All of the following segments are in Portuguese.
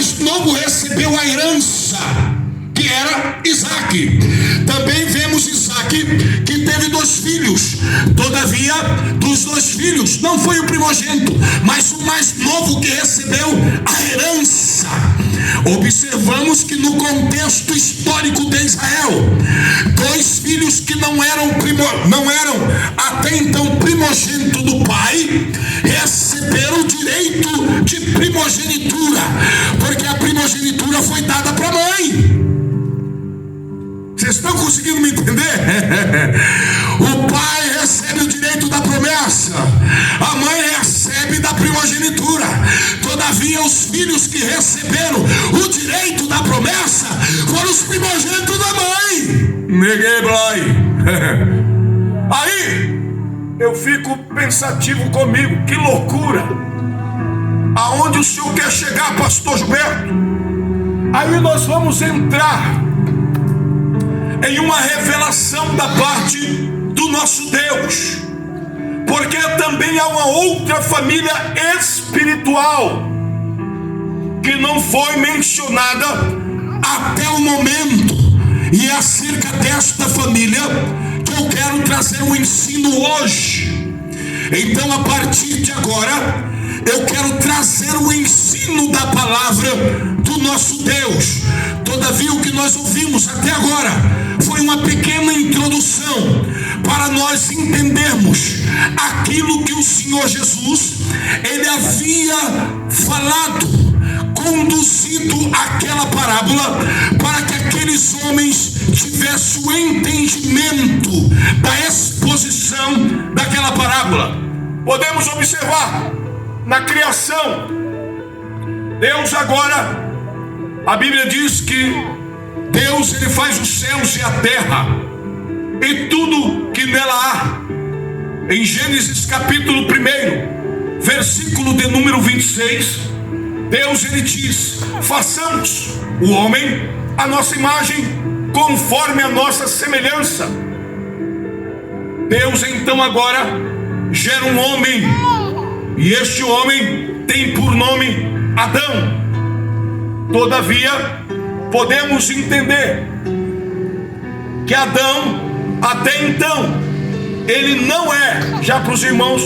mais novo recebeu a herança, que era Isaque. Também vemos Isaque que teve 2 filhos. Todavia, dos 2 filhos, não foi o primogênito, mas o mais novo que recebeu a herança. Observamos que no contexto histórico de Israel, 2 filhos que não eram até então primogênito do pai, receberam o direito de primogenitura, porque a primogenitura foi dada para a mãe. Vocês estão conseguindo me entender? O pai recebe o direito da promessa, a mãe recebe da primogenitura. Todavia, os filhos que receberam o direito da promessa foram os primogênitos da mãe. Neguei, Blay. Aí eu fico pensativo comigo, que loucura! Aonde o senhor quer chegar, pastor Gilberto? Aí nós vamos entrar em uma revelação da parte do nosso Deus, porque também há uma outra família espiritual que não foi mencionada até o momento, e é acerca desta família que eu quero trazer um ensino hoje. Então, a partir de agora, eu quero trazer o ensino da palavra do nosso Deus. Todavia, o que nós ouvimos até agora foi uma pequena introdução para nós entendermos aquilo que o Senhor Jesus, ele havia falado, conduzido aquela parábola, para que aqueles homens tivessem o entendimento da exposição daquela parábola. Podemos observar na criação, Deus agora, a Bíblia diz que Deus, ele faz os céus e a terra e tudo que nela há. Em Gênesis capítulo 1, versículo de número 26, Deus, ele diz: façamos o homem a nossa imagem, conforme a nossa semelhança. Deus então agora gera um homem, e este homem tem por nome Adão. Todavia, podemos entender que Adão, até então, ele não é, já para os irmãos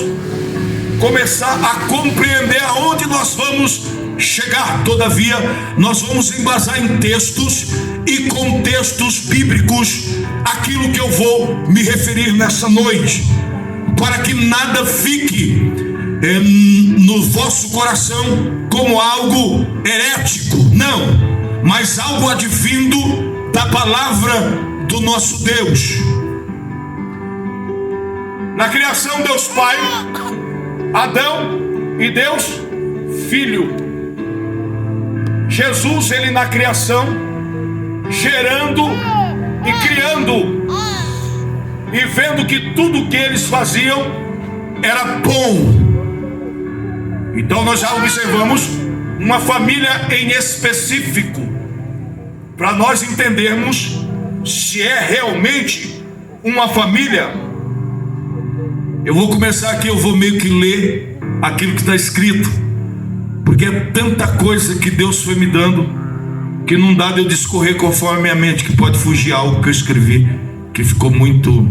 começar a compreender aonde nós vamos chegar. Todavia, nós vamos embasar em textos e contextos bíblicos aquilo que eu vou me referir nessa noite, para que nada fique no vosso coração como algo herético, não, mas algo advindo da palavra do nosso Deus. Na criação, Deus Pai, Adão, e Deus Filho. Jesus, ele na criação, gerando e criando, e vendo que tudo que eles faziam era bom. Então nós já observamos uma família em específico, para nós entendermos se é realmente uma família. Eu vou começar aqui, eu vou meio que ler aquilo que está escrito, porque é tanta coisa que Deus foi me dando, que não dá de eu discorrer conforme a minha mente, que pode fugir algo que eu escrevi, que ficou muito,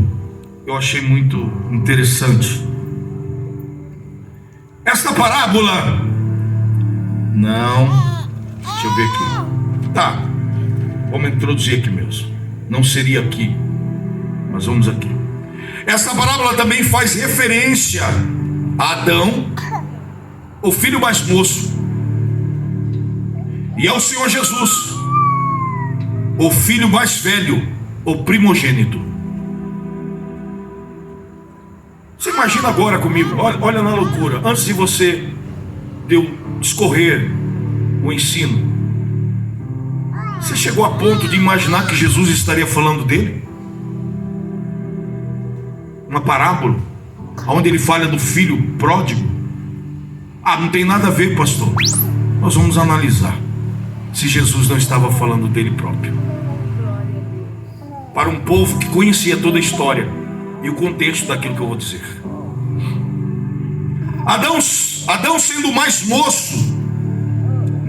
eu achei muito interessante. Esta parábola, não, deixa eu ver aqui, tá, vamos introduzir aqui mesmo, não seria aqui, mas vamos aqui. Essa parábola também faz referência a Adão, o filho mais moço, e ao Senhor Jesus, o filho mais velho, o primogênito. Você imagina agora comigo, olha na loucura, antes de eu discorrer o ensino, você chegou a ponto de imaginar que Jesus estaria falando dele? Uma parábola onde ele fala do filho pródigo? Não tem nada a ver, pastor. Nós vamos analisar se Jesus não estava falando dele próprio, para um povo que conhecia toda a história e o contexto daquilo que eu vou dizer. Adão sendo mais moço,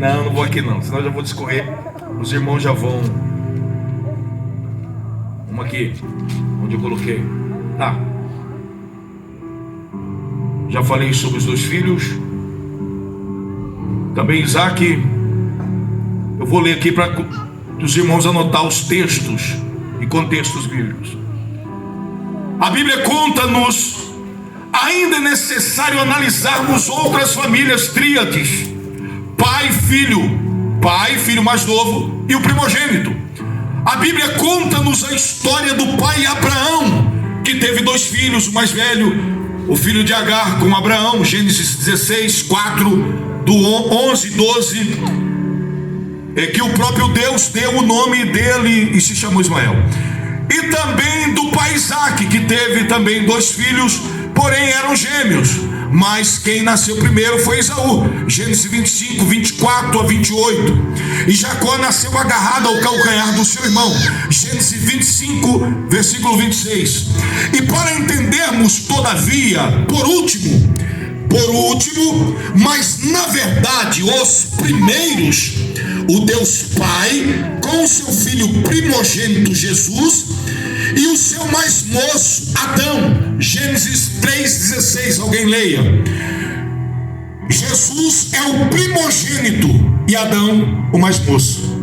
Não vou aqui não, senão eu já vou discorrer. Os irmãos já vão. Uma aqui, onde eu coloquei. Tá. Já falei sobre os 2 filhos. Também Isaac. Eu vou ler aqui para os irmãos anotar os textos e contextos bíblicos. A Bíblia conta-nos. Ainda é necessário analisarmos outras famílias tríades: pai, filho mais novo e o primogênito. A Bíblia conta-nos a história do pai Abraão, que teve 2 filhos, o mais velho, o filho de Agar com Abraão, Gênesis 16, 4, do 11 e 12, que o próprio Deus deu o nome dele e se chamou Ismael. E também do pai Isaac, que teve também 2 filhos, porém eram gêmeos, mas quem nasceu primeiro foi Esaú, Gênesis 25, 24 a 28. E Jacó nasceu agarrado ao calcanhar do seu irmão, Gênesis 25, versículo 26. E para entendermos todavia, por último, mas na verdade os primeiros, o Deus Pai com o seu filho primogênito Jesus e o seu mais moço Adão, Gênesis 3,16, alguém leia. Jesus é o primogênito e Adão o mais moço.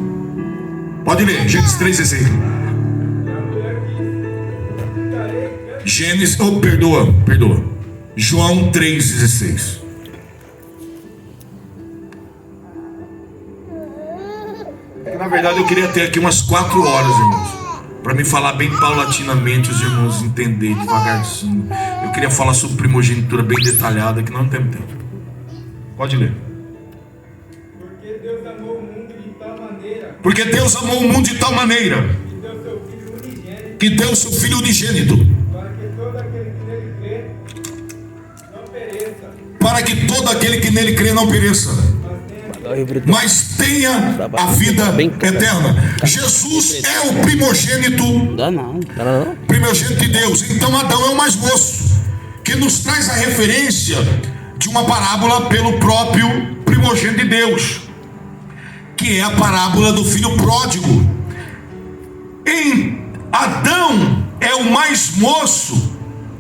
Pode ler, Gênesis 3,16. Perdoa. João 3,16. Na verdade eu queria ter aqui umas 4 horas, irmãos, para me falar bem paulatinamente, os irmãos entenderem devagarzinho. Eu queria falar sobre primogenitura bem detalhada, que não temos tempo. Pode ler. Porque Deus amou o mundo de tal maneira que deu seu Filho unigênito, para que todo aquele que nele crê não pereça, mas tenha a vida eterna. Jesus é o primogênito, primogênito de Deus. Então Adão é o mais moço, que nos traz a referência de uma parábola pelo próprio primogênito de Deus, que é a parábola do filho pródigo. Em Adão é o mais moço,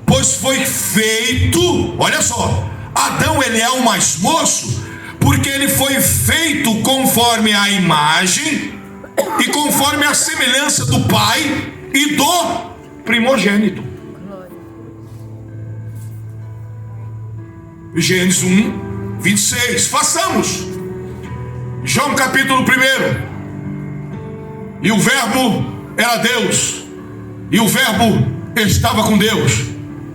pois foi feito, olha só, Adão ele é o mais moço porque ele foi feito conforme a imagem e conforme a semelhança do pai e do primogênito. Gênesis 1, 26. Façamos. João capítulo 1. E o verbo era Deus, e o verbo estava com Deus,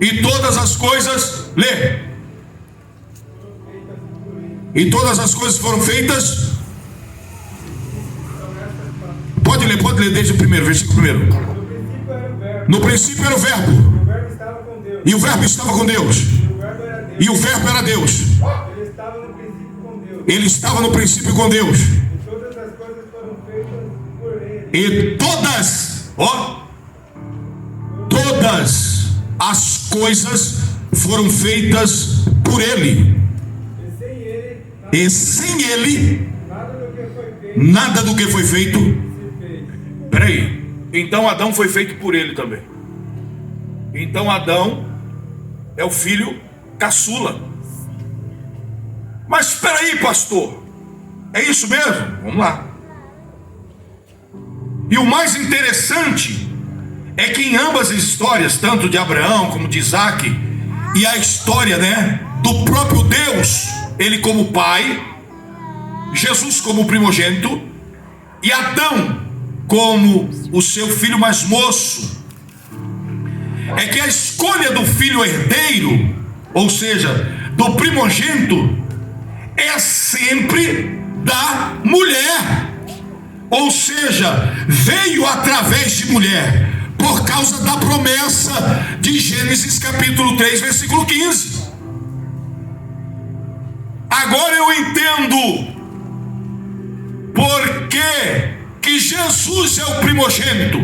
e todas as coisas, e todas as coisas foram feitas. Pode ler desde o primeiro, versículo 1. No princípio era o verbo, e o verbo estava com Deus, e o verbo era Deus. Ele estava no princípio com Deus. E todas as coisas foram feitas por Ele. E sem Ele, nada do que foi feito. Peraí, então Adão foi feito por Ele também. Então Adão é o filho caçula. Mas espera aí, pastor, é isso mesmo? Vamos lá. E o mais interessante é que em ambas as histórias, tanto de Abraão como de Isaac, e a história, do próprio Deus, ele como pai, Jesus como primogênito, e Adão como o seu filho mais moço, é que a escolha do filho herdeiro, ou seja, do primogênito, é sempre da mulher. Ou seja, veio através de mulher, por causa da promessa de Gênesis capítulo 3, versículo 15. Agora eu entendo por que Jesus é o primogênito.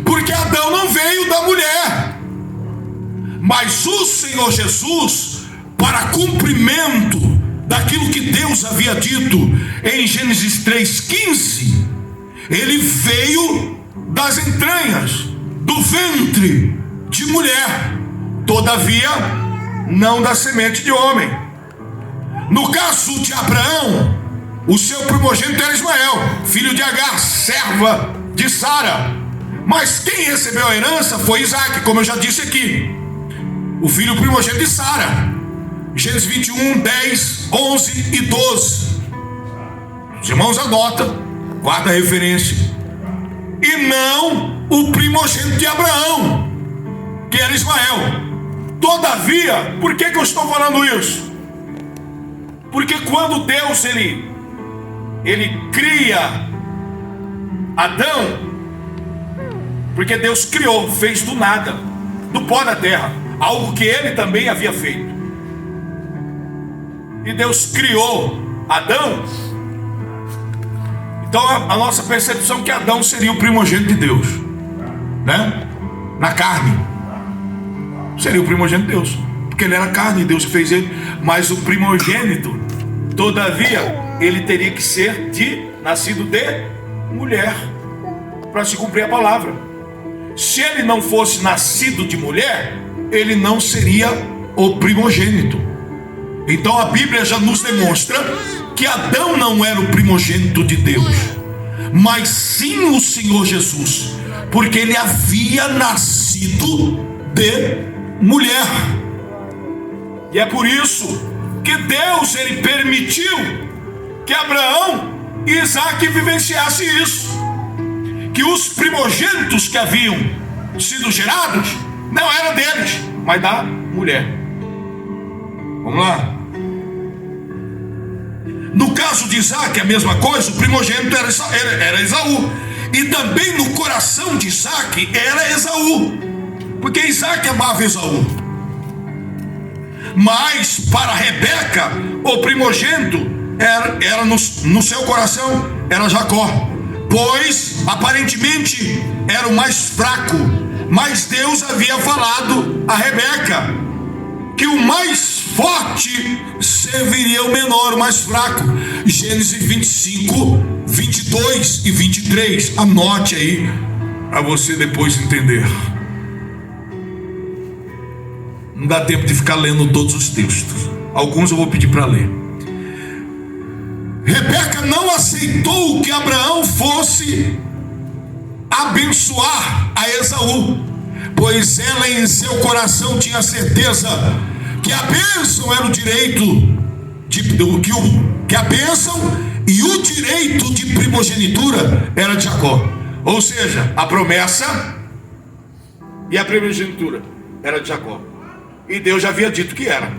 Porque Adão não veio da mulher, mas o Senhor Jesus, para cumprimento daquilo que Deus havia dito em Gênesis 3,15, ele veio das entranhas, do ventre de mulher, todavia não da semente de homem. No caso de Abraão, o seu primogênito era Ismael, filho de Agar, serva de Sara. Mas quem recebeu a herança foi Isaac, como eu já disse aqui, o filho primogênito de Sara. Gênesis 21, 10, 11 e 12. Os irmãos anotam, guarda a referência. E não o primogênito de Abraão, que era Ismael. Todavia, por que eu estou falando isso? Porque quando Deus ele cria Adão, porque Deus criou, fez do nada, do pó da terra, algo que ele também havia feito. E Deus criou Adão. Então a nossa percepção é que Adão seria o primogênito de Deus, né? Na carne seria o primogênito de Deus, porque ele era carne e Deus fez ele. Mas o primogênito, todavia, ele teria que ser nascido de mulher, para se cumprir a palavra. Se ele não fosse nascido de mulher, ele não seria o primogênito. Então a Bíblia já nos demonstra que Adão não era o primogênito de Deus, mas sim o Senhor Jesus, porque ele havia nascido de mulher. E é por isso que Deus ele permitiu que Abraão e Isaac vivenciassem isso, que os primogênitos que haviam sido gerados não eram deles, mas da mulher. Vamos lá. No caso de Isaac, a mesma coisa, o primogênito era Esaú. E também no coração de Isaac era Esaú, porque Isaac amava Esaú. Mas para Rebeca, o primogênito era no seu coração era Jacó, pois aparentemente era o mais fraco. Mas Deus havia falado a Rebeca que o mais forte serviria o menor, o mais fraco. Gênesis 25, 22 e 23. Anote aí, para você depois entender. Não dá tempo de ficar lendo todos os textos. Alguns eu vou pedir para ler. Rebeca não aceitou que Abraão fosse abençoar a Esaú, pois ela em seu coração tinha certeza que a bênção era o direito que a bênção e o direito de primogenitura era de Jacó. Ou seja, a promessa e a primogenitura era de Jacó. E Deus já havia dito que era.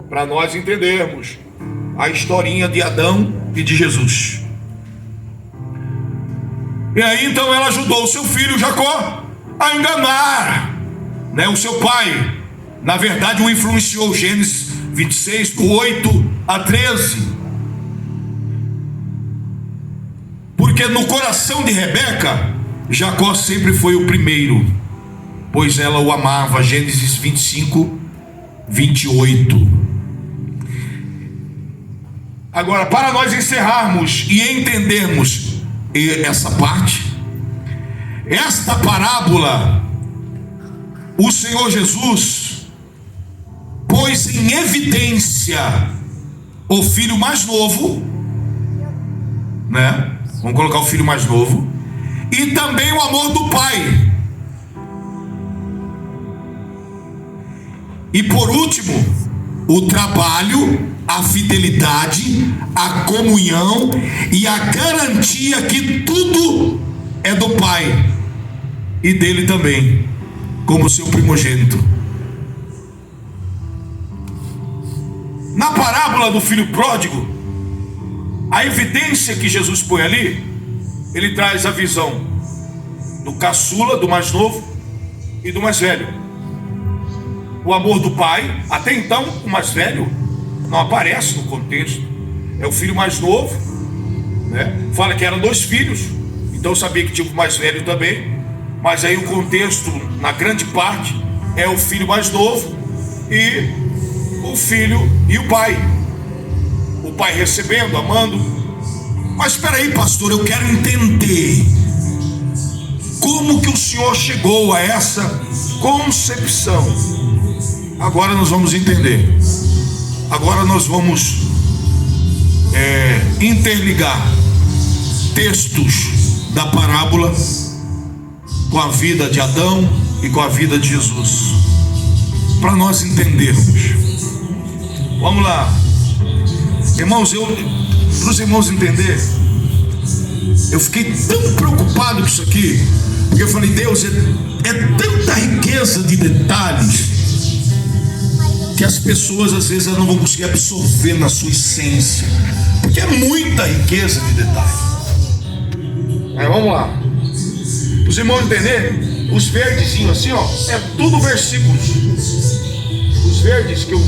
Para nós entendermos a historinha de Adão e de Jesus. E aí então ela ajudou o seu filho Jacó a enganar, né, o seu pai. Na verdade o influenciou. Gênesis 26, do 8 a 13. Porque no coração de Rebeca, Jacó sempre foi o primeiro, pois ela o amava. Gênesis 25, 28. Agora, para nós encerrarmos e entendermos essa parte, esta parábola, o Senhor Jesus pôs em evidência o filho mais novo, né? Vamos colocar o filho mais novo, e também o amor do pai. E por último, o trabalho, a fidelidade, a comunhão e a garantia que tudo é do pai e dele também, como seu primogênito. Na parábola do filho pródigo, a evidência que Jesus põe ali, ele traz a visão do caçula, do mais novo e do mais velho. O amor do pai, até então o mais velho não aparece no contexto, é o filho mais novo, né? Fala que eram 2 filhos, então eu sabia que tinha o mais velho também, mas aí o contexto, na grande parte, é o filho mais novo e o filho e o pai. O pai recebendo, amando. Mas espera aí, pastor, eu quero entender como que o senhor chegou a essa concepção. Agora nós vamos entender. Agora nós vamos interligar textos da parábola com a vida de Adão e com a vida de Jesus, para nós entendermos. Vamos lá, irmãos, para os irmãos entenderem, eu fiquei tão preocupado com isso aqui, porque eu falei, Deus, é tanta riqueza de detalhes que as pessoas às vezes não vão conseguir absorver na sua essência, porque é muita riqueza de detalhes. Mas vamos lá, os irmãos entenderem, os verdezinhos assim, ó, é tudo versículos. Os verdes que eu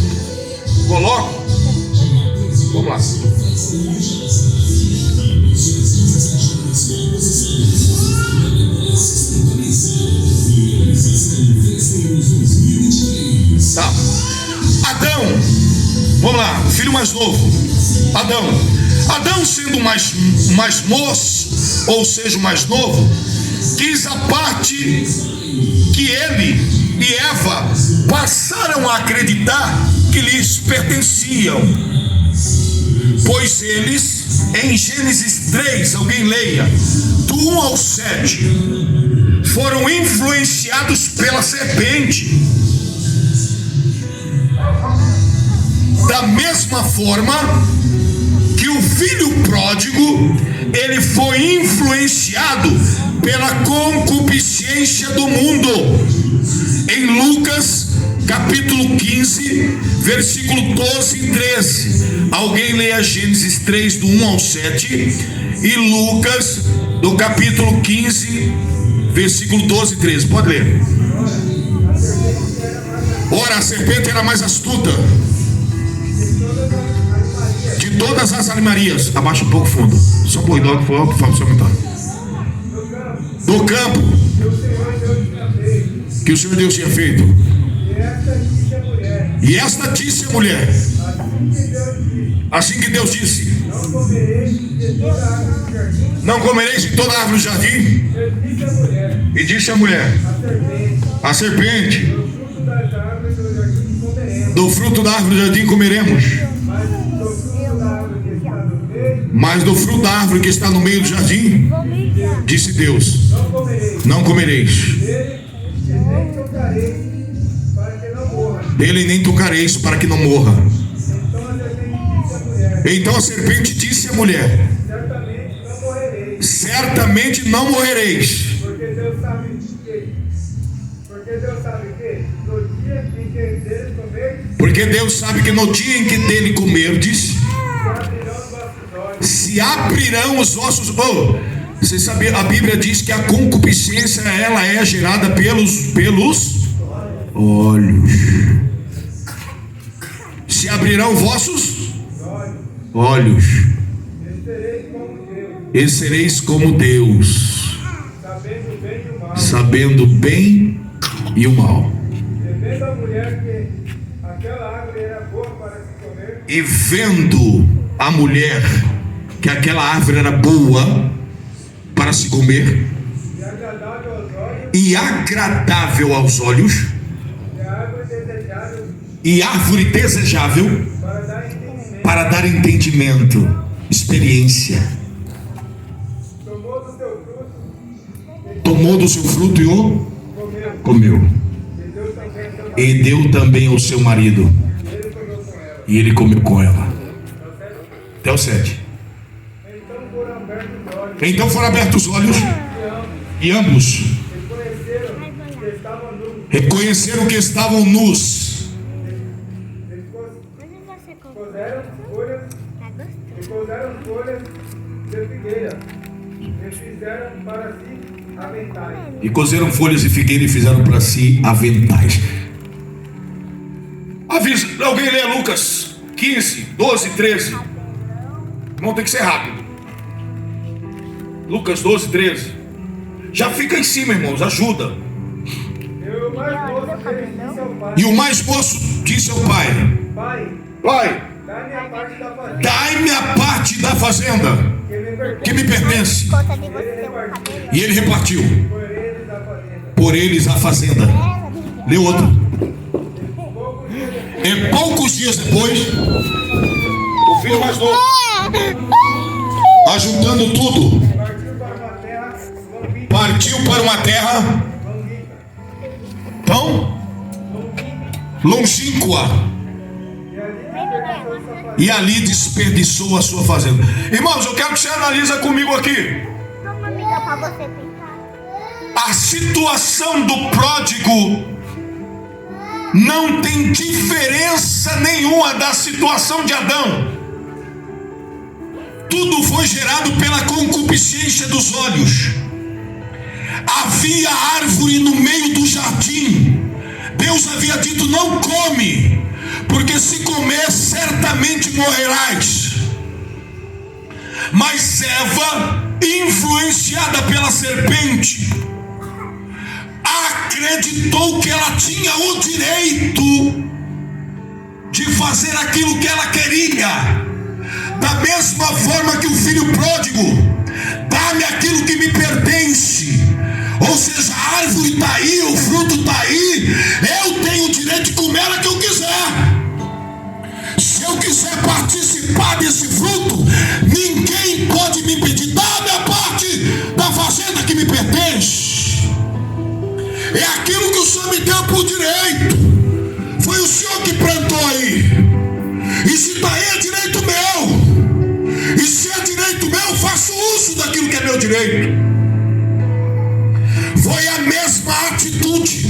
coloco, vamos lá. Tá. Adão, vamos lá, o filho mais novo, Adão sendo mais moço, ou seja, o mais novo, quis a parte que ele e Eva passaram a acreditar que lhes pertenciam, pois eles, em Gênesis 3, alguém leia, do 1 ao 7, foram influenciados pela serpente. Da mesma forma que o filho pródigo, ele foi influenciado pela concupiscência do mundo. Em Lucas capítulo 15, versículo 12 e 13. Alguém leia Gênesis 3, do 1 ao 7, e Lucas, do capítulo 15, versículo 12 e 13. Pode ler. Ora, a serpente era mais astuta de todas as animarias. Abaixa um pouco o fundo. Só por logo que fala para você aumentar. Do campo que o Senhor Deus tinha feito. E esta disse a mulher. Assim que Deus disse: não comereis de toda a árvore do jardim. E disse a mulher: a serpente, do fruto da árvore do jardim comeremos, mas do fruto da árvore que está no meio do jardim, disse Deus, não comereis. Dele nem tocareis, para que não morra. Então a serpente disse à mulher: certamente não morrereis. Porque Deus sabe que no dia em que dele comerdes, se abrirão os vossos. Você sabe, a Bíblia diz que a concupiscência, ela é gerada pelos olhos. Se abrirão vossos olhos, e sereis como Deus, sabendo o bem e o mal. E vendo a mulher que aquela árvore era boa para se comer e agradável aos olhos, e árvore desejável para dar entendimento, experiência, tomou do seu fruto e o comeu, e deu também ao seu marido, e ele comeu com ela. Até o 7. Então foram abertos os olhos, e ambos reconheceram que estavam nus. Cozeram folhas de figueira e fizeram para si aventais. E cozeram folhas de figueira e fizeram para si aventais. Alguém lê Lucas 15, 12, 13. Irmão, tem que ser rápido. Lucas 12, 13. Já fica em cima, irmãos, ajuda. E o mais moço disse ao pai: Pai, Pai, dá-me a parte da fazenda dai-me a parte da fazenda que me pertence. que me pertence. Conta de você um cabelo. E ele repartiu Por eles a fazenda. por eles a fazenda. Lê outro. E poucos dias depois, o filho mais novo, ajuntando tudo, Partiu para uma terra partiu para uma terra longínqua. tão longínqua E ali desperdiçou sua fazenda. e ali desperdiçou a sua fazenda. Irmãos, eu quero que você analise comigo aqui. Uma amiga pra você pintar. A situação do pródigo não tem diferença nenhuma da situação de Adão. Tudo foi gerado pela concupiscência dos olhos. Havia árvore no meio do jardim. Deus havia dito: não come, porque se comer certamente morrerás. Mas Eva, influenciada pela serpente, acreditou que ela tinha o direito de fazer aquilo que ela queria. Da mesma forma que o filho pródigo: dá-me aquilo que me pertence. Ou seja, a árvore está aí, o fruto está aí, eu tenho o direito de comer a que eu quiser. Se eu quiser participar desse fruto, ninguém pode me impedir. Dá-me a parte da fazenda que me pertence. É aquilo que o Senhor me deu por direito. Foi o Senhor que plantou aí. E se está aí, é direito meu. E se é direito meu, eu faço uso daquilo que é meu direito. Foi a mesma atitude.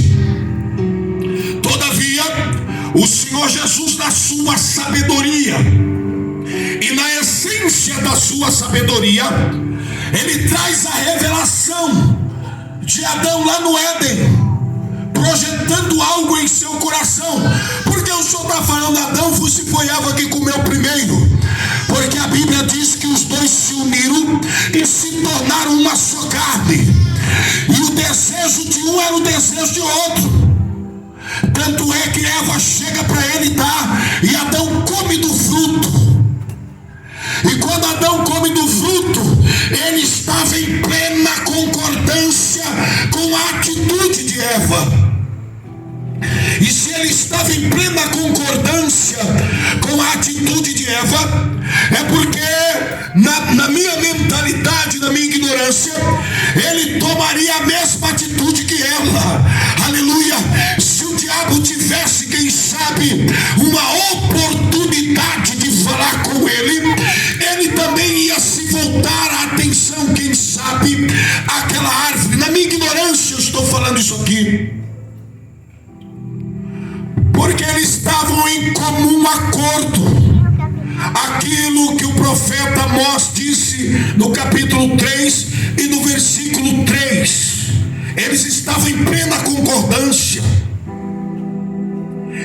Todavia, o Senhor Jesus, na sua sabedoria e na essência da sua sabedoria, Ele traz a revelação de Adão lá no Éden, projetando algo em seu coração. Porque o Senhor está falando: Adão foi Eva que comeu primeiro. Porque a Bíblia diz que os dois se uniram e se tornaram uma só carne. E o desejo de um era o desejo de outro. Tanto é que Eva chega para ele dar, e Adão come do fruto. E quando Adão come do fruto, ele estava em plena concordância com a atitude de Eva. E se ele estava em plena concordância com a atitude de Eva, é porque na minha mentalidade, na minha ignorância, ele tomaria a mesma atitude que ela. Aleluia! Se o diabo tivesse, quem sabe, uma oportunidade de falar com ele, ele também ia se voltar a atenção, quem sabe, àquela árvore. Na minha ignorância eu estou falando isso aqui. Porque eles estavam em comum acordo. Aquilo que o profeta Amós disse no capítulo 3 e no versículo 3. Eles estavam em plena concordância.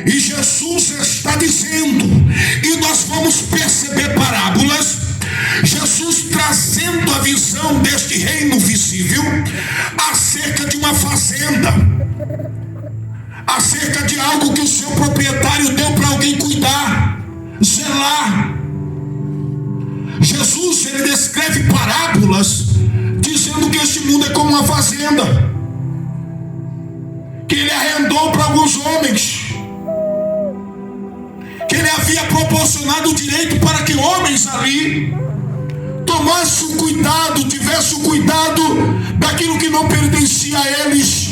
E Jesus está dizendo, e nós vamos perceber parábolas, Jesus trazendo a visão deste reino visível acerca de uma fazenda, acerca de algo que o seu proprietário deu para alguém cuidar, zelar. Jesus, ele descreve parábolas dizendo que este mundo é como uma fazenda que ele arrendou para alguns homens, que ele havia proporcionado o direito para que homens ali tomassem o cuidado, tivessem o cuidado daquilo que não pertencia a eles.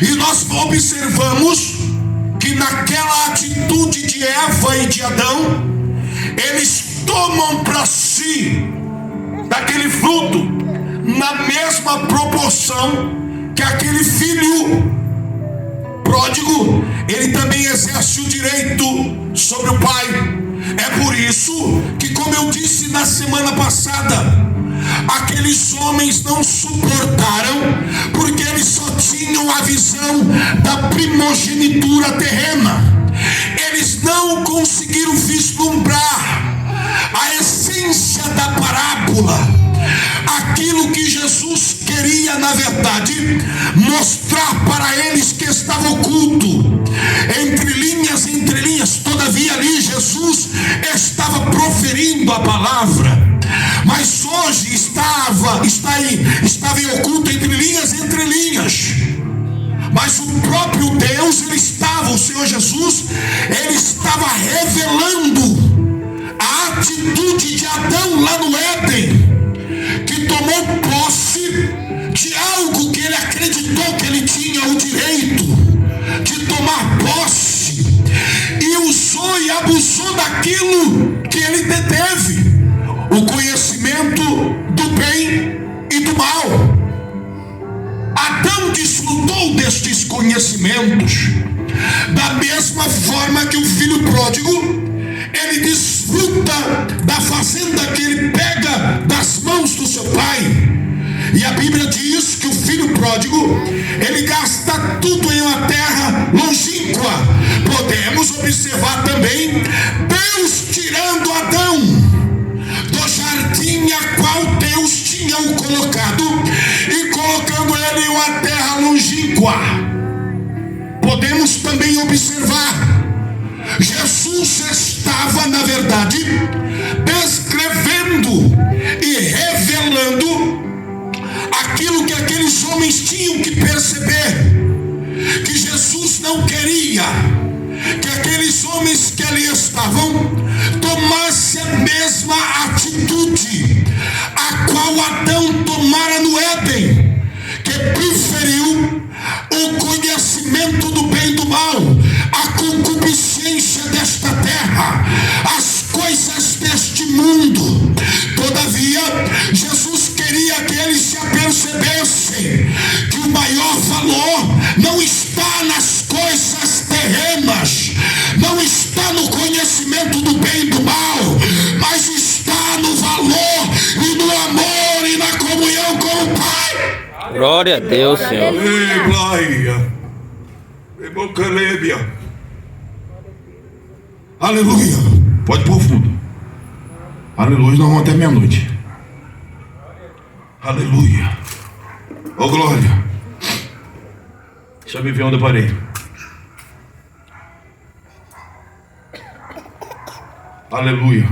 E nós observamos que naquela atitude de Eva e de Adão, eles tomam para si daquele fruto na mesma proporção que aquele filho pródigo, ele também exerce o direito sobre o pai. É por isso que, como eu disse na semana passada, aqueles homens não suportaram, porque eles só tinham a visão da primogenitura terrena. Eles não conseguiram vislumbrar a essência da parábola, aquilo que Jesus queria, na verdade, mostrar para eles que estava oculto entre linhas a palavra, mas hoje estava em oculto entre linhas. Mas o próprio Deus, o Senhor Jesus, ele estava revelando a atitude de Adão lá no Éden, que tomou posse de algo que ele acreditou que ele tinha o direito de tomar posse, e usou e abusou daquilo que ele deteve, o conhecimento do bem e do mal. Adão desfrutou destes conhecimentos da mesma forma que o filho pródigo, ele desfruta da fazenda que ele pega das mãos do seu pai. E a Bíblia diz que o filho pródigo, ele gasta tudo em uma terra longínqua. Podemos observar também Deus tirando Adão do jardim a qual Deus tinha o colocado e colocando ele em uma terra longínqua. Podemos também observar, Jesus estava, na verdade, descrevendo e revelando aquilo que aqueles homens tinham que perceber, que Jesus não queria que aqueles homens que ali estavam tomassem a mesma atitude a qual Adão tomara no Éden, que preferiu o conhecimento do bem e do mal, a concupiscência desta terra, as coisas deste mundo. Todavia, Jesus queria que eles se apercebessem que o maior valor não está nas coisas terrenas, não está no conhecimento do bem e do mal, mas está no valor e no amor e na comunhão com o Pai. Glória a Deus, Senhor. Aleluia. Pode pôr fundo. Aleluia. Nós vamos até meia-noite. Aleluia. Oh, glória. Deixa eu ver onde eu parei. Aleluia.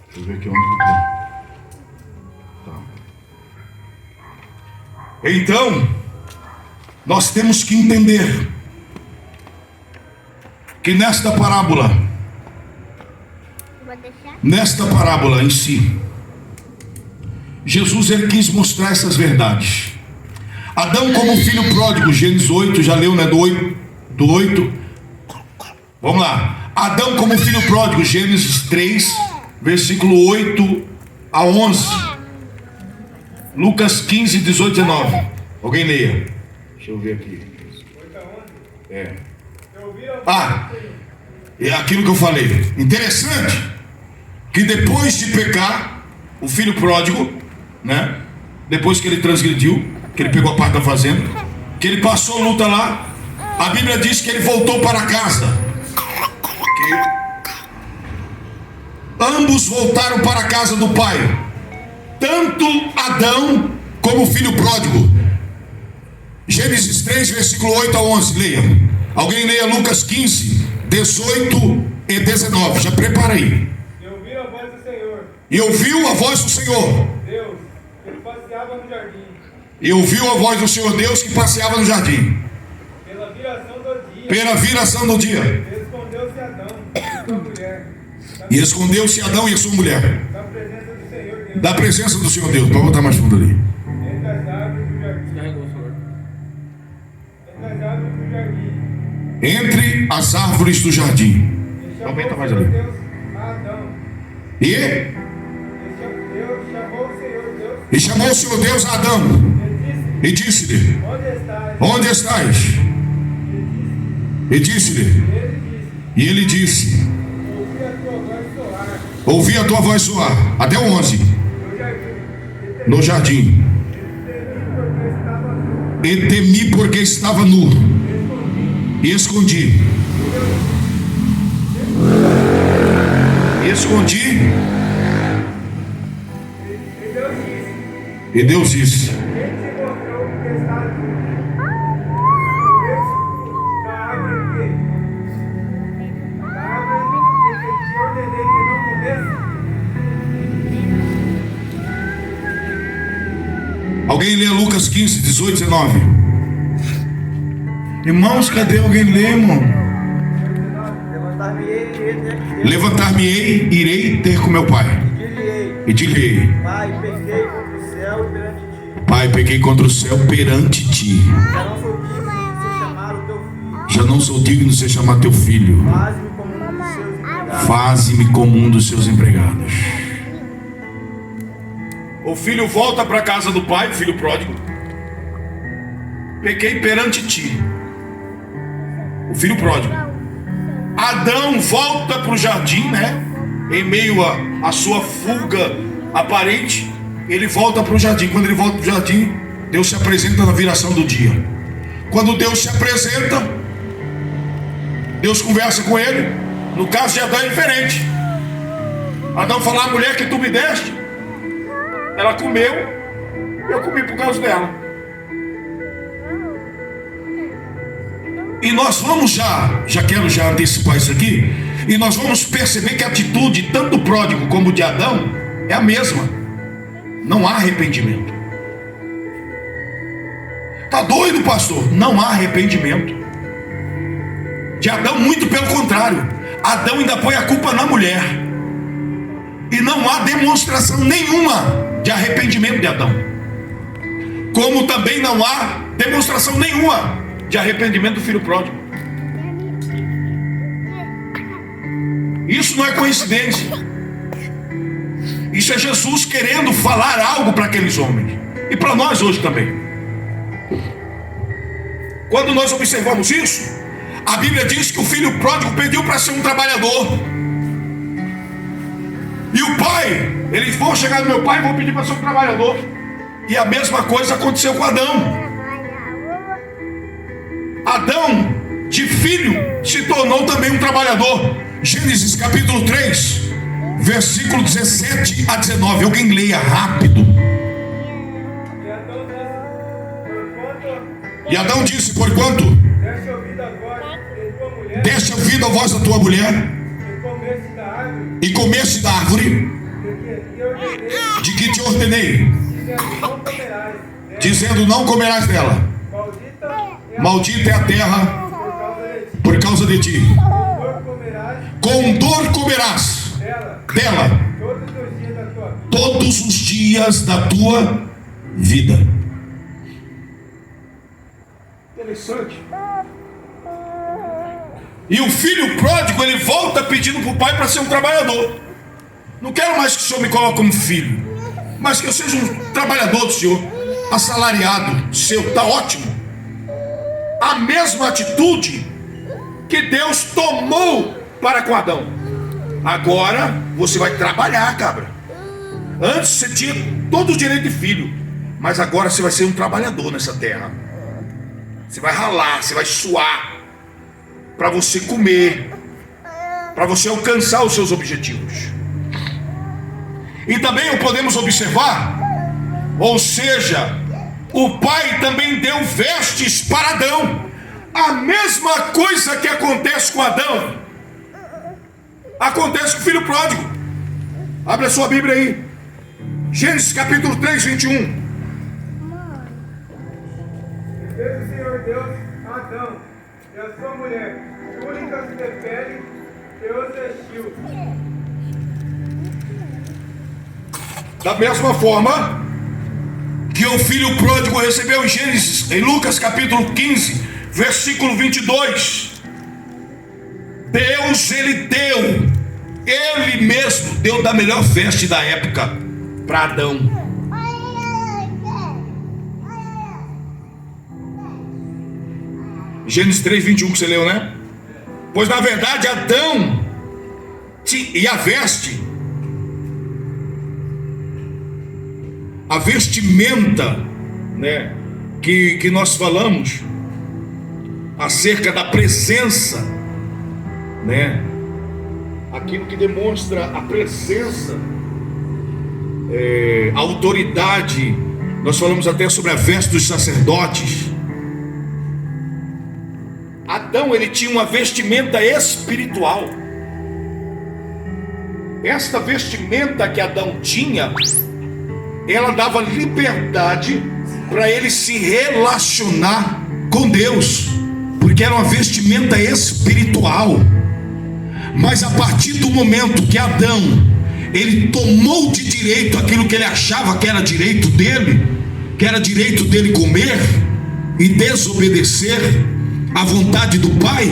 Deixa eu ver aqui onde eu tô. Tá. Então, nós temos que entender que nesta parábola em si, Jesus ele quis mostrar essas verdades. Adão como filho pródigo, Gênesis 8, já leu, né? Do 8. Vamos lá. Adão como filho pródigo, Gênesis 3, versículo 8 a 11. Lucas 15, 18 e 19. Alguém leia. Deixa eu ver aqui. É aquilo que eu falei. Interessante que depois de pecar, o filho pródigo, né? Depois que ele transgrediu, que ele pegou a parte da fazenda, que ele passou luta lá, a Bíblia diz que ele voltou para casa. Que ambos voltaram para a casa do pai, tanto Adão como o filho pródigo. Gênesis 3, versículo 8 a 11, leia. Alguém leia Lucas 15, 18 e 19. Já prepara aí. E ouviu a voz do Senhor. Deus, que passeava no jardim. E ouviu a voz do Senhor Deus que passeava no jardim. Pela viração do dia. Escondeu-se Adão e sua mulher. E escondeu-se Adão e a sua mulher Da presença do Senhor Deus. da presença do Senhor Deus. Pode botar mais fundo ali. Entre as árvores do jardim. Entre as árvores do jardim. Aumenta mais ali. E chamou o Senhor Deus a Adão e disse-lhe: Onde estás? E disse-lhe, e ele disse: Ouvi a tua voz soar. Até o 11. No jardim. E temi porque estava nu. E escondi. E Deus disse: Alguém lê Lucas 15, 18, 19. Irmãos, cadê alguém ler, irmão? Levantar-me-ei, irei ter com meu pai. E direi: Pai, pequei contra o céu e perante ti. Pai, pequei contra o céu perante ti. Já não sou digno de ser chamado teu filho. Já não sou digno de ser chamado teu filho. Faze-me como um dos seus empregados. Faze-me como um dos seus empregados. O filho volta para a casa do pai, o filho pródigo. Pequei perante ti. O filho pródigo. Adão volta para o jardim, né? Em meio a sua fuga aparente, ele volta para o jardim. Quando ele volta para o jardim, Deus se apresenta na viração do dia. Quando Deus se apresenta, Deus conversa com ele. No caso de Adão é diferente. Adão fala: a mulher que tu me deste, ela comeu, eu comi por causa dela. E nós vamos já quero antecipar isso aqui, e nós vamos perceber que a atitude tanto do pródigo como de Adão é a mesma. Não há arrependimento. Tá doido, pastor? Não há arrependimento. De Adão, muito pelo contrário. Adão ainda põe a culpa na mulher. E não há demonstração nenhuma de arrependimento de Adão. Como também não há demonstração nenhuma de arrependimento do filho pródigo. Isso não é coincidência. Isso é Jesus querendo falar algo para aqueles homens. E para nós hoje também. Quando nós observamos isso, a Bíblia diz que o filho pródigo pediu para ser um trabalhador. E o pai, ele falou: chegar no meu pai, vou pedir para ser um trabalhador. E a mesma coisa aconteceu com Adão. Adão, de filho, se tornou também um trabalhador. Gênesis capítulo 3, versículo 17 a 19. Alguém leia rápido. E Adão disse, porquanto Deste ouvido a voz da tua mulher e comeste da árvore de que te ordenei, dizendo: não comerás dela. Maldita é a terra por causa de ti. Com dor comerás dela todos os dias da tua vida. Interessante. E o filho pródigo, ele volta pedindo para o pai para ser um trabalhador. Não quero mais que o Senhor me coloque como filho, mas que eu seja um trabalhador do Senhor, assalariado seu. Está ótimo. A mesma atitude que Deus tomou para com Adão. Agora você vai trabalhar, cabra. Antes você tinha todo o direito de filho, mas agora você vai ser um trabalhador nessa terra. Você vai ralar, você vai suar para você comer, para você alcançar os seus objetivos. E também podemos observar, ou seja, o pai também deu vestes para Adão. A mesma coisa que acontece com Adão acontece com o filho pródigo. Abre a sua Bíblia aí, Gênesis capítulo 3, 21. fez o Senhor Deus a Adão e a sua mulher túnicas de pele e os vestiu. Da mesma forma que o filho pródigo recebeu em Lucas capítulo 15, versículo 22. Deus, ele mesmo deu da melhor veste da época para Adão. Gênesis 3, 21 que você leu, né? Pois na verdade Adão e a vestimenta, né, que nós falamos acerca da presença, né, aquilo que demonstra a presença, a autoridade. Nós falamos até sobre a veste dos sacerdotes. Adão, ele tinha uma vestimenta espiritual. Esta vestimenta que Adão tinha, ela dava liberdade para ele se relacionar com Deus, porque era uma vestimenta espiritual. Mas a partir do momento que Adão, ele tomou de direito aquilo que ele achava que era direito dele comer e desobedecer à vontade do Pai,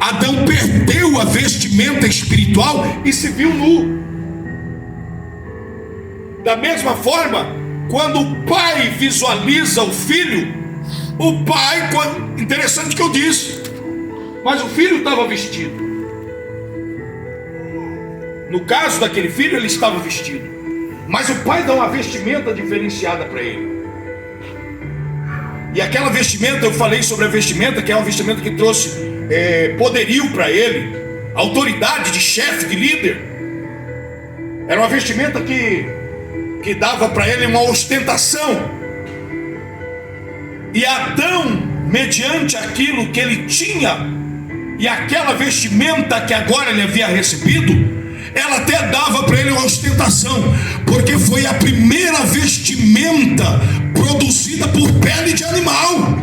Adão perdeu a vestimenta espiritual e se viu nu. Da mesma forma, quando o pai visualiza o filho, interessante que eu disse, mas o filho estava vestido. No caso daquele filho, ele estava vestido, mas o pai dá uma vestimenta diferenciada para ele. E aquela vestimenta, eu falei sobre a vestimenta, que é uma vestimenta que trouxe poderio para ele, autoridade de chefe, de líder. Era uma vestimenta que dava para ele uma ostentação. E Adão, mediante aquilo que ele tinha, e aquela vestimenta que agora ele havia recebido, ela até dava para ele uma ostentação, porque foi a primeira vestimenta produzida por pele de animal.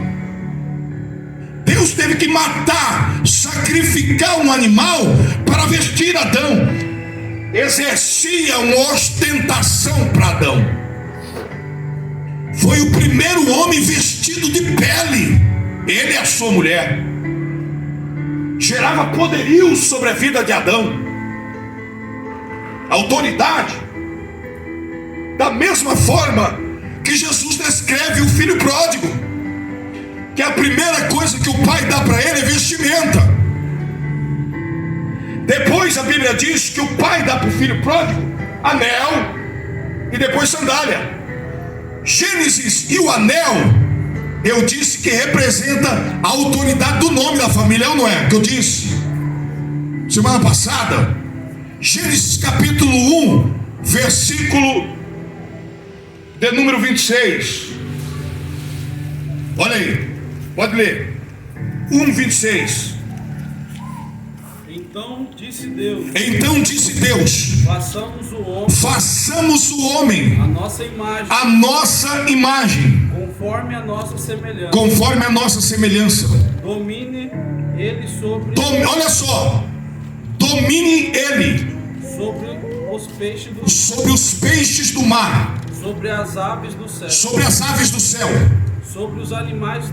Deus teve que matar, sacrificar um animal para vestir Adão. Exercia uma ostentação para Adão. Foi o primeiro homem vestido de pele, ele e a sua mulher. Gerava poderio sobre a vida de Adão, autoridade. Da mesma forma que Jesus descreve o filho pródigo, que a primeira coisa que o pai dá para ele é vestimenta. Depois a Bíblia diz que o pai dá para o filho pródigo anel e depois sandália. Gênesis e o anel, eu disse que representa a autoridade do nome da família, não é? Que eu disse semana passada. Gênesis capítulo 1, versículo de número 26. Olha aí, pode ler. 1:26. Então disse Deus: façamos o homem a nossa imagem, conforme a nossa semelhança. Domine ele sobre domine ele sobre os peixes do mar, sobre as aves do céu, sobre os animais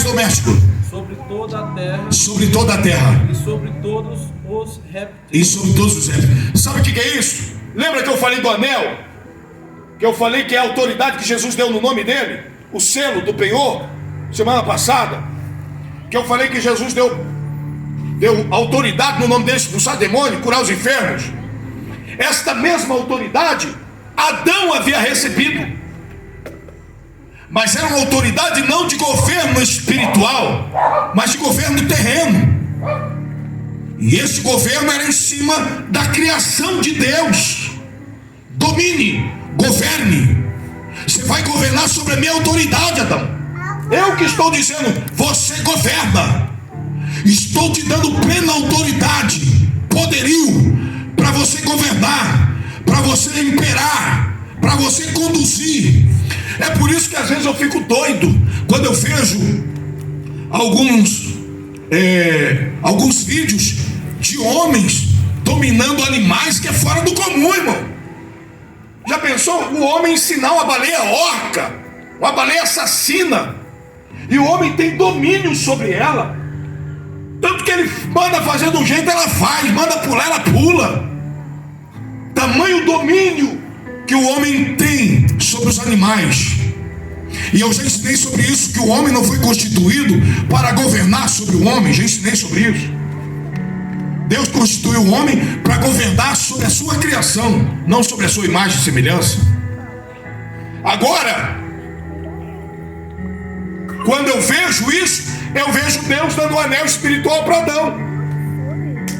domésticos, sobre toda a terra, e sobre todos os répteis. Sabe o que é isso? Lembra que eu falei do anel? Que eu falei que é a autoridade que Jesus deu no nome dele, o selo do penhor, semana passada. Que eu falei que Jesus deu autoridade no nome dele, expulsar demônio, curar os enfermos. Esta mesma autoridade Adão havia recebido, mas era uma autoridade não de governo espiritual, mas de governo terreno. E esse governo era em cima da criação de Deus. Domine, governe. Você vai governar sobre a minha autoridade, Adão. Eu que estou dizendo, você governa. Estou te dando plena autoridade, poderio, para você governar, para você imperar, para você conduzir. É por isso que às vezes eu fico doido quando eu vejo alguns vídeos de homens dominando animais, que é fora do comum, irmão. Já pensou o homem ensinar uma baleia orca, uma baleia assassina, e o homem tem domínio sobre ela, tanto que ele manda fazer de um jeito, ela faz, manda pular, ela pula. Tamanho domínio que o homem tem sobre os animais. E eu já ensinei sobre isso, que o homem não foi constituído para governar sobre o homem. Já ensinei sobre isso. Deus constituiu o homem para governar sobre a sua criação, não sobre a sua imagem e semelhança. Agora, quando eu vejo isso, eu vejo Deus dando um anel espiritual para Adão.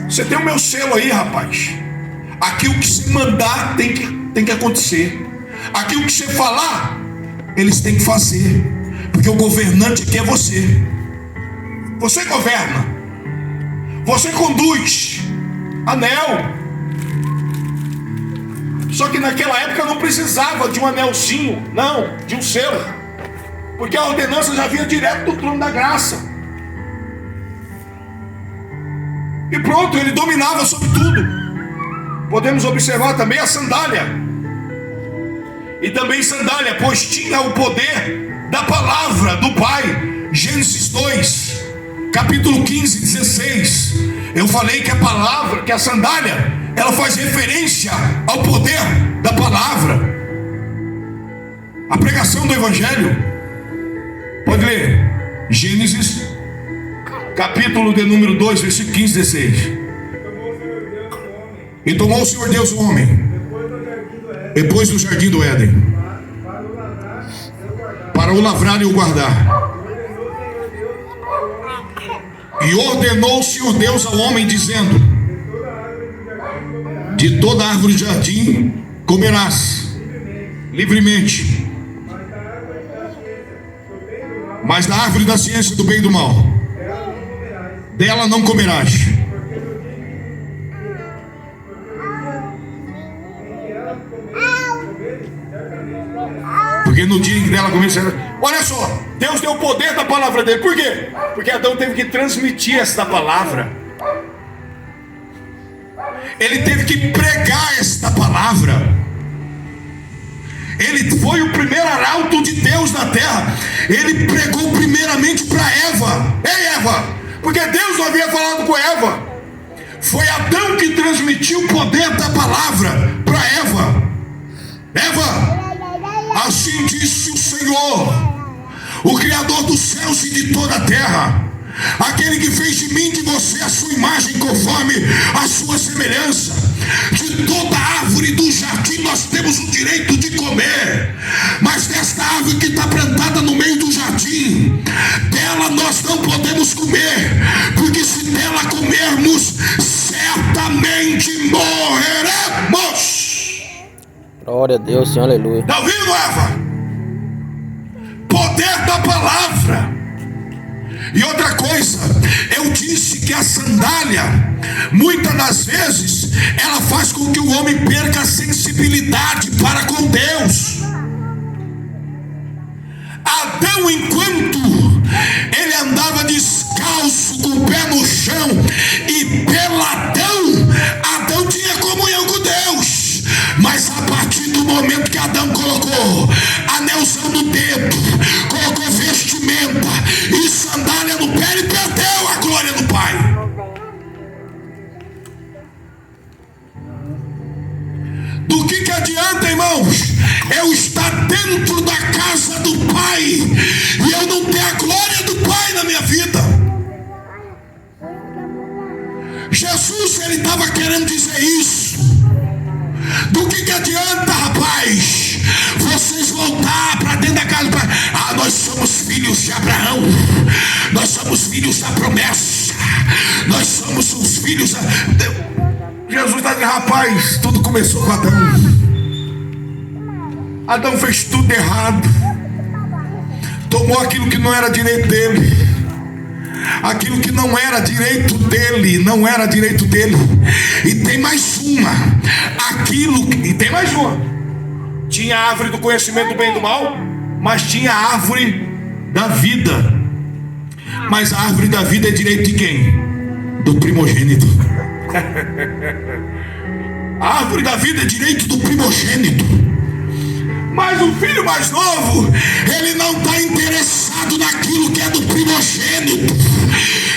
Você tem o meu selo aí, rapaz. Aquilo que se mandar tem que acontecer. Aquilo que você falar, eles têm que fazer, porque o governante aqui é você. Você governa, você conduz. Anel. Só que naquela época não precisava de um anelzinho, não, de um selo, porque a ordenança já vinha direto do trono da graça. E pronto, ele dominava sobre tudo. Podemos observar também a sandália. E também sandália, pois tinha o poder da palavra do Pai. Gênesis 2, capítulo 15, 16. Eu falei que a palavra, que a sandália, ela faz referência ao poder da palavra. A pregação do Evangelho. Pode ler. Gênesis, capítulo de número 2, versículo 15, 16. E tomou o Senhor Deus o homem depois do jardim do Éden, para o lavrar e o guardar. E ordenou o Senhor Deus ao homem, dizendo: de toda árvore do jardim comerás livremente, mas da árvore da ciência do bem e do mal, dela não comerás. Porque no dia em que dela começou, olha só, Deus deu o poder da palavra dele. Por quê? Porque Adão teve que transmitir esta palavra. Ele teve que pregar esta palavra. Ele foi o primeiro arauto de Deus na terra. Ele pregou primeiramente para Eva. Ei, Eva, porque Deus não havia falado com Eva. Foi Adão que transmitiu o poder da palavra para Eva. Eva, assim disse o Senhor, o Criador dos céus e de toda a terra, aquele que fez de mim e de você a sua imagem conforme a sua semelhança. De toda árvore do jardim nós temos o direito de comer, mas desta árvore que está plantada no meio do jardim, dela nós não podemos comer, porque se dela comermos, certamente morreremos. Glória a Deus, Senhor, aleluia. Está ouvindo, Eva? Poder da palavra. E outra coisa, eu disse que a sandália, muitas das vezes, ela faz com que o homem perca a sensibilidade para com Deus. Adão, enquanto ele andava descalço, com o pé no chão e peladão, Adão tinha comunhão com Deus. Mas a partir do momento que Adão colocou anelzão no dedo, colocou vestimenta e sandália no pé, ele perdeu a glória do Pai. Do que adianta, irmãos, eu estar dentro da casa do Pai e eu não ter a glória do Pai na minha vida? Jesus, ele estava querendo dizer isso. Do que adianta, rapaz, vocês voltar para dentro da casa do Pai? Ah, nós somos filhos de Abraão, nós somos filhos da promessa, nós somos os filhos da... Jesus está dizendo, rapaz, tudo começou com Adão. Adão fez tudo errado, tomou aquilo que não era direito dele, aquilo que não era direito dele, não era direito dele. E tem mais uma, e tem mais uma. Tinha a árvore do conhecimento do bem e do mal, mas tinha a árvore da vida. Mas a árvore da vida é direito de quem? Do primogênito. A árvore da vida é direito do primogênito. Mas o filho mais novo, ele não está interessado naquilo que é do primogênito.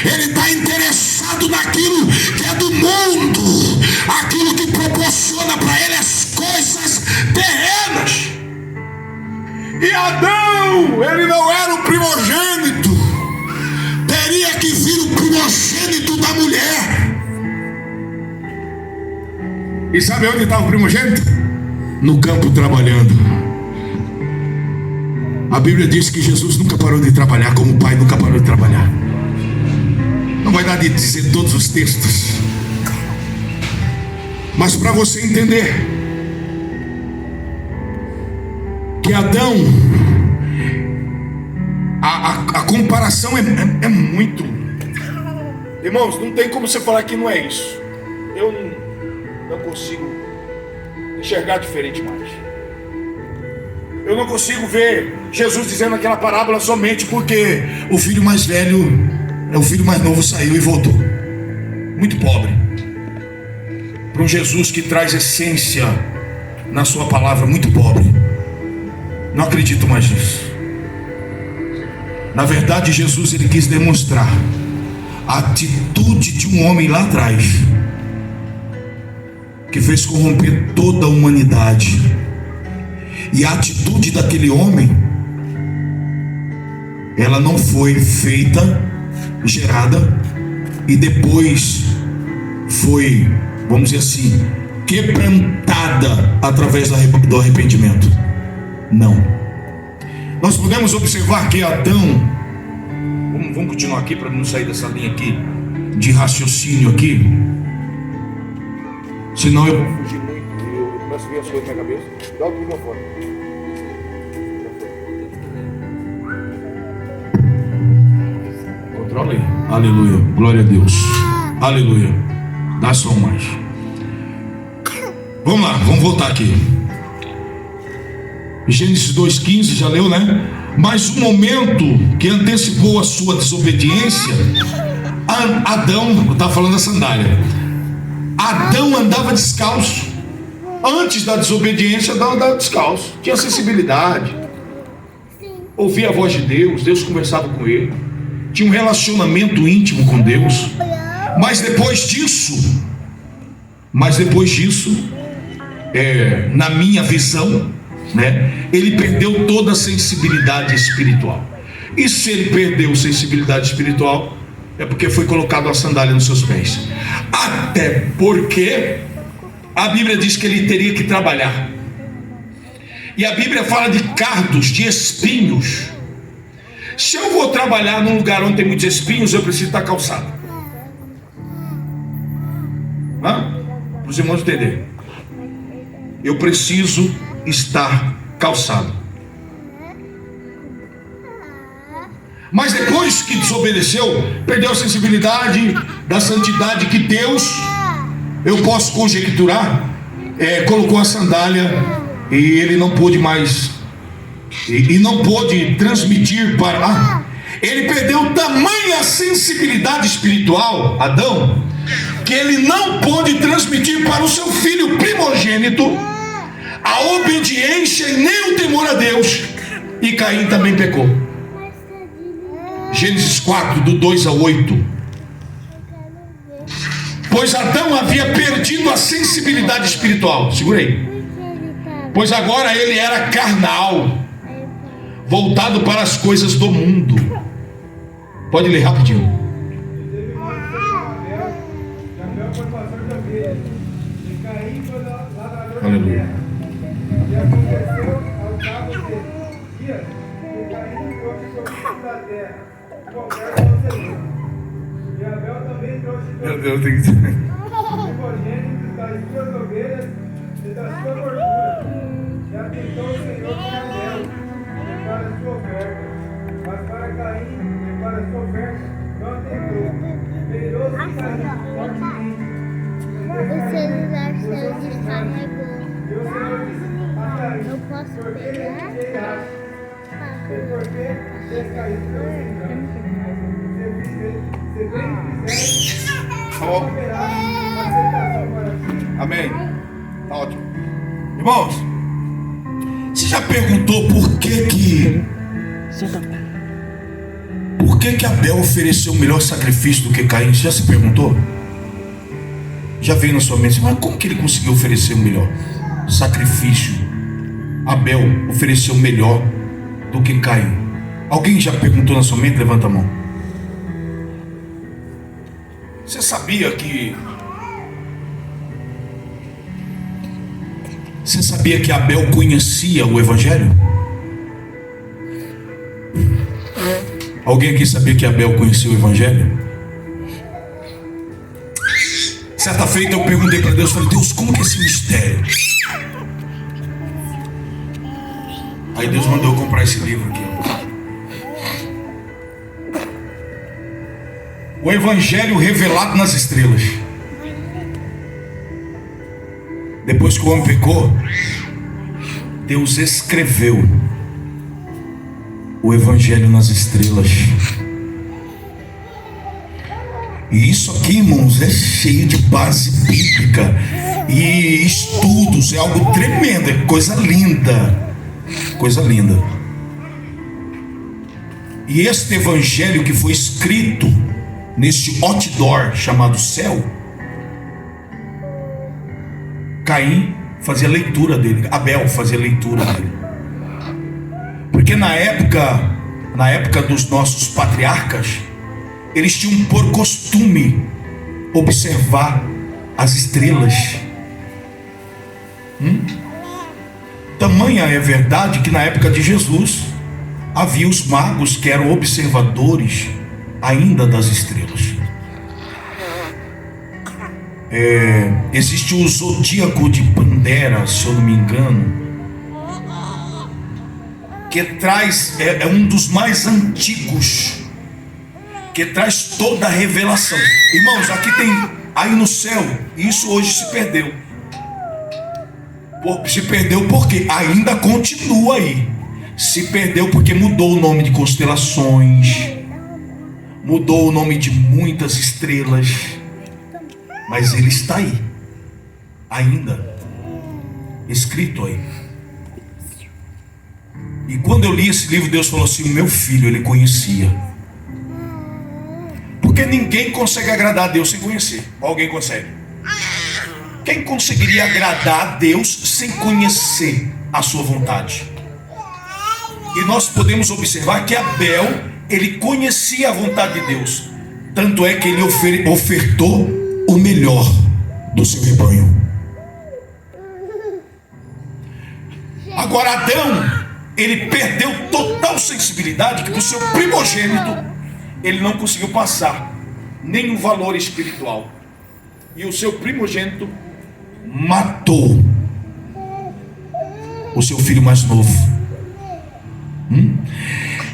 Ele está interessado naquilo que é do mundo, aquilo que proporciona para ele as coisas terrenas. E Adão, ele não era o primogênito, teria que vir o primogênito da mulher. E sabe onde estava o primogênito? No campo trabalhando. A Bíblia diz que Jesus nunca parou de trabalhar, como o Pai nunca parou de trabalhar. Não vai dar de dizer todos os textos, mas para você entender que Adão, a comparação é muito. Irmãos, não tem como você falar que não é isso. Eu não consigo enxergar diferente mais. Eu não consigo ver Jesus dizendo aquela parábola somente porque o filho mais velho, o filho mais novo saiu e voltou. Muito pobre. Para um Jesus que traz essência na sua palavra, muito pobre. Não acredito mais nisso. Na verdade, Jesus ele quis demonstrar a atitude de um homem lá atrás que fez corromper toda a humanidade. E a atitude daquele homem, ela não foi feita, gerada e depois foi, vamos dizer assim, quebrantada através do arrependimento. Não. Nós podemos observar que Adão, vamos continuar aqui para não sair dessa linha aqui de raciocínio aqui, senão eu vou fugir muito e eu começo a ver as coisas na minha cabeça. Dá o microfone. Controla aí. Aleluia. Glória a Deus. Aleluia. Dá só mais. Vamos lá, vamos voltar aqui. Gênesis 2,15, já leu, né? Mas o momento que antecipou a sua desobediência, Adão, eu estava falando da sandália. Adão andava descalço. Antes da desobediência, Adão andava descalço. Tinha sensibilidade. Ouvia a voz de Deus. Deus conversava com ele. Tinha um relacionamento íntimo com Deus. Mas depois disso, na minha visão, né, ele perdeu toda a sensibilidade espiritual. E se ele perdeu sensibilidade espiritual, é porque foi colocado a sandália nos seus pés. Até porque a Bíblia diz que ele teria que trabalhar. E a Bíblia fala de cardos, de espinhos. Se eu vou trabalhar num lugar onde tem muitos espinhos, eu preciso estar calçado. Para os irmãos entenderem. Eu preciso estar calçado. Mas depois que desobedeceu, perdeu a sensibilidade da santidade que Deus, eu posso conjecturar, colocou a sandália e ele não pôde mais, e não pôde transmitir para... ele perdeu tamanha sensibilidade espiritual, Adão, que ele não pôde transmitir para o seu filho primogênito a obediência e nem o temor a Deus. E Caim também pecou. Gênesis 4, do 2 a 8. Pois Adão havia perdido a sensibilidade espiritual. Segura aí. Pois agora ele era carnal, voltado para as coisas do mundo. Pode ler rapidinho. Aleluia. E aconteceu ao cabo de dias que Caim trouxe sobre da terra, conversa ao Senhor. E Abel também trouxe Meu Deus, tem que ser. primogênitos das suas ovelhas e da sua gordura. E atentou o Senhor para Abel e para a sua oferta, mas para Caim e para a sua oferta não atentou. Veirou-se Caim fortemente. O celular seu descarregou. E o Senhor disse a Caim: Eu posso por que pegar? pegaste? E por que descaíste teu engano? Se bem quiseres, haverá aceitação para ti. Amém. Tá ótimo. Irmãos, você já perguntou por que Abel ofereceu o melhor sacrifício do que Caim? Você já se perguntou? Já veio na sua mente, mas como que ele conseguiu oferecer o melhor sacrifício? Abel ofereceu melhor do que Caim. Alguém já perguntou na sua mente? Levanta a mão. Você sabia que Abel conhecia o Evangelho? Alguém aqui sabia que Abel conhecia o Evangelho? Certa feita eu perguntei para Deus, falei: Deus, como que é esse mistério? Aí Deus mandou eu comprar esse livro aqui. O Evangelho revelado nas estrelas. Depois que o homem pecou, Deus escreveu o Evangelho nas estrelas. E isso aqui, irmãos, é cheio de base bíblica e estudos, é algo tremendo, é coisa linda, coisa linda. E este Evangelho que foi escrito neste outdoor chamado céu, Caim fazia leitura dele, Abel fazia leitura dele. Porque na época dos nossos patriarcas, eles tinham por costume observar as estrelas. Tamanha é verdade que na época de Jesus havia os magos que eram observadores ainda das estrelas. Existe o zodíaco de Pandera, se eu não me engano, que traz, é um dos mais antigos, que traz toda a revelação. Irmãos, aqui tem, aí no céu, isso hoje se perdeu. Se perdeu porque ainda continua aí. Se perdeu porque mudou o nome de constelações, mudou o nome de muitas estrelas, mas ele está aí, ainda, escrito aí. E quando eu li esse livro, Deus falou assim: o meu filho, ele conhecia. Porque ninguém consegue agradar a Deus sem conhecer. Alguém consegue? Quem conseguiria agradar a Deus sem conhecer a sua vontade? E nós podemos observar que Abel, ele conhecia a vontade de Deus. Tanto é que ele ofertou o melhor do seu rebanho. Agora Adão, ele perdeu total sensibilidade, que para o seu primogênito ele não conseguiu passar nenhum valor espiritual. E o seu primogênito matou o seu filho mais novo.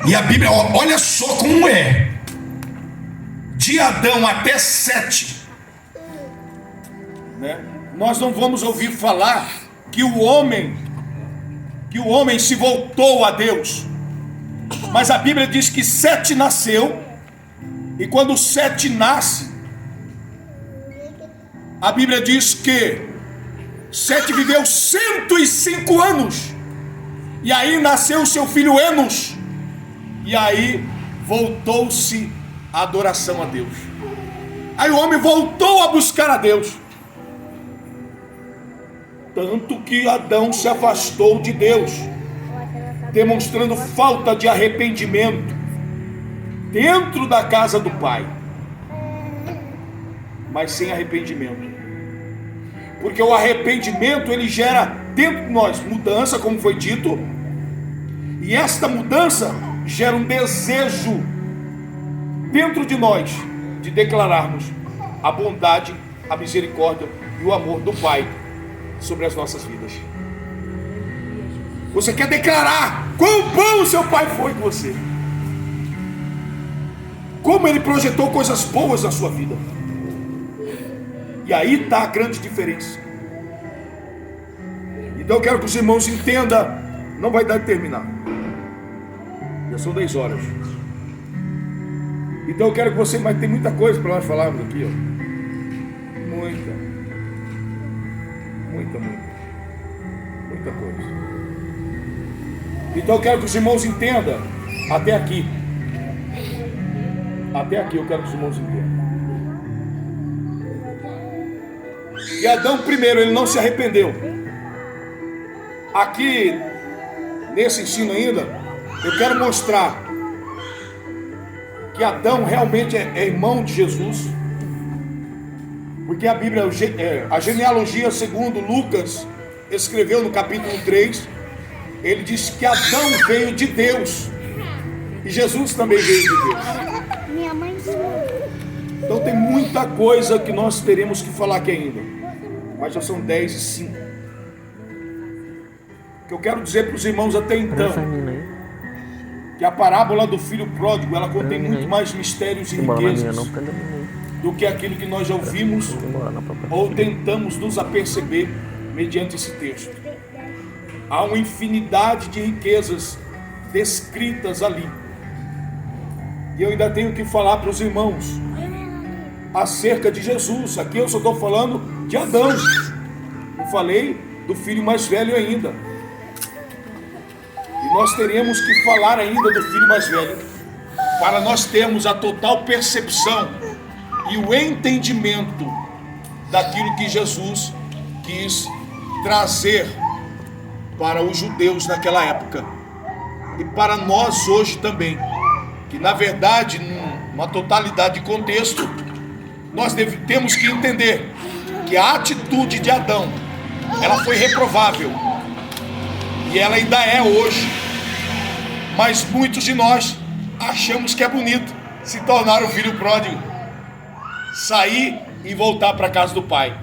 E a Bíblia, olha só como é. De Adão até Sete, né? Nós não vamos ouvir falar que o homem se voltou a Deus. Mas a Bíblia diz que Sete nasceu. E quando Sete nasce, a Bíblia diz que Sete viveu 105 anos. E aí nasceu o seu filho Enos. E aí voltou-se a adoração a Deus. Aí o homem voltou a buscar a Deus. Tanto que Adão se afastou de Deus, demonstrando falta de arrependimento dentro da casa do Pai, mas sem arrependimento. Porque o arrependimento, ele gera dentro de nós mudança, como foi dito, e esta mudança gera um desejo dentro de nós de declararmos a bondade, a misericórdia e o amor do Pai sobre as nossas vidas. Você quer declarar quão bom o seu Pai foi com você, como ele projetou coisas boas na sua vida. E aí está a grande diferença. Então eu quero que os irmãos entendam. Não vai dar de terminar, já são 10 horas. Então eu quero que você, mas tem muita coisa para nós falarmos aqui, ó. Muita coisa. Então eu quero que os irmãos entendam até aqui. Até aqui eu quero que os irmãos entendam. E Adão, primeiro, ele não se arrependeu. Aqui, nesse ensino ainda, eu quero mostrar que Adão realmente é irmão de Jesus. Porque a Bíblia, a genealogia segundo Lucas escreveu no capítulo 3, ele diz que Adão veio de Deus e Jesus também veio de Deus. Minha mãe. Então tem muita coisa que nós teremos que falar aqui ainda, mas já são 10:05. O que eu quero dizer para os irmãos até então, que a parábola do filho pródigo, ela contém muito mais mistérios e riquezas do que aquilo que nós já ouvimos ou tentamos nos aperceber mediante esse texto. Há uma infinidade de riquezas descritas ali. E eu ainda tenho que falar para os irmãos acerca de Jesus. Aqui eu só estou falando de Adão. Eu falei do filho mais velho ainda. E nós teremos que falar ainda do filho mais velho, para nós termos a total percepção e o entendimento daquilo que Jesus quis trazer para os judeus naquela época e para nós hoje também, que na verdade, numa totalidade de contexto, nós temos que entender que a atitude de Adão, ela foi reprovável e ela ainda é hoje, mas muitos de nós achamos que é bonito se tornar o filho pródigo, sair e voltar para a casa do pai.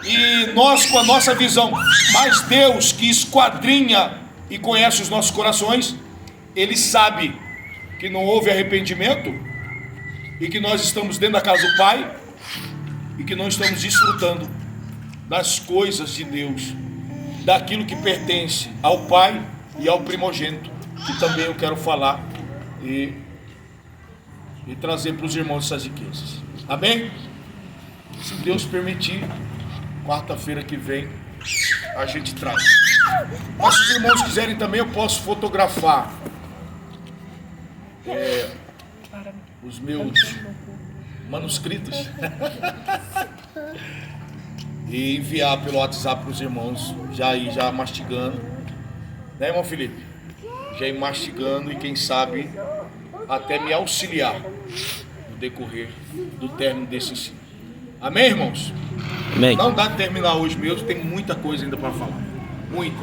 E nós, com a nossa visão, mas Deus que esquadrinha e conhece os nossos corações, Ele sabe que não houve arrependimento e que nós estamos dentro da casa do pai e que não estamos desfrutando das coisas de Deus, daquilo que pertence ao pai e ao primogênito, que também eu quero falar e trazer para os irmãos essas riquezas. Amém? Se Deus permitir, quarta-feira que vem a gente traz. Mas se os irmãos quiserem também, eu posso fotografar os meus manuscritos e enviar pelo WhatsApp para os irmãos, já mastigando, né, irmão Felipe? Já ir mastigando e quem sabe até me auxiliar no decorrer do término desse ensino. Amém, irmãos? Amém. Não dá de terminar hoje mesmo, tem muita coisa ainda para falar, muita.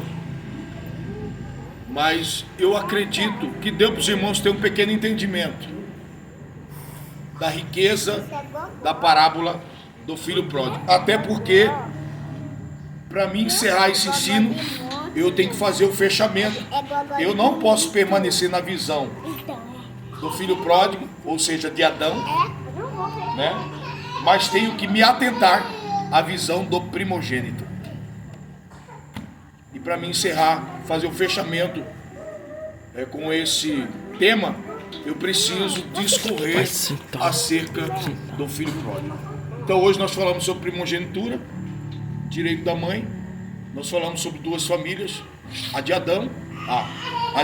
Mas eu acredito que deu para os irmãos ter um pequeno entendimento da riqueza da parábola do filho pródigo. Até porque, para mim encerrar esse ensino, eu tenho que fazer o fechamento. Eu não posso permanecer na visão do filho pródigo, ou seja, de Adão, né? Mas tenho que me atentar à visão do primogênito. E para mim encerrar, fazer o fechamento com esse tema, eu preciso discorrer acerca do filho pródigo. Então hoje nós falamos sobre primogenitura, direito da mãe. Nós falamos sobre duas famílias, a de Adão, a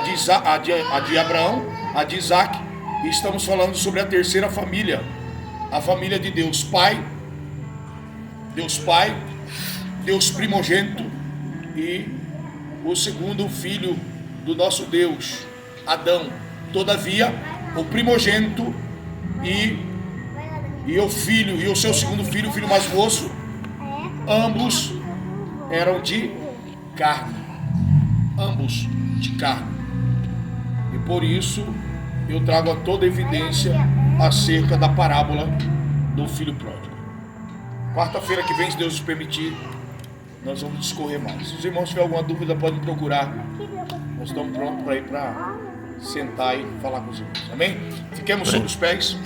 de Abraão, a de Isaac, e estamos falando sobre a terceira família, a família de Deus Pai, Deus primogênito, e o segundo filho do nosso Deus, Adão. Todavia, o primogênito e o filho, e o seu segundo filho, o filho mais moço, ambos eram de carne, e por isso eu trago a toda evidência acerca da parábola do filho pródigo. Quarta-feira que vem, se Deus nos permitir, nós vamos discorrer mais. Se os irmãos tiverem alguma dúvida, podem procurar. Nós estamos prontos para ir para sentar e falar com os irmãos. Amém? Fiquemos sobre os pés.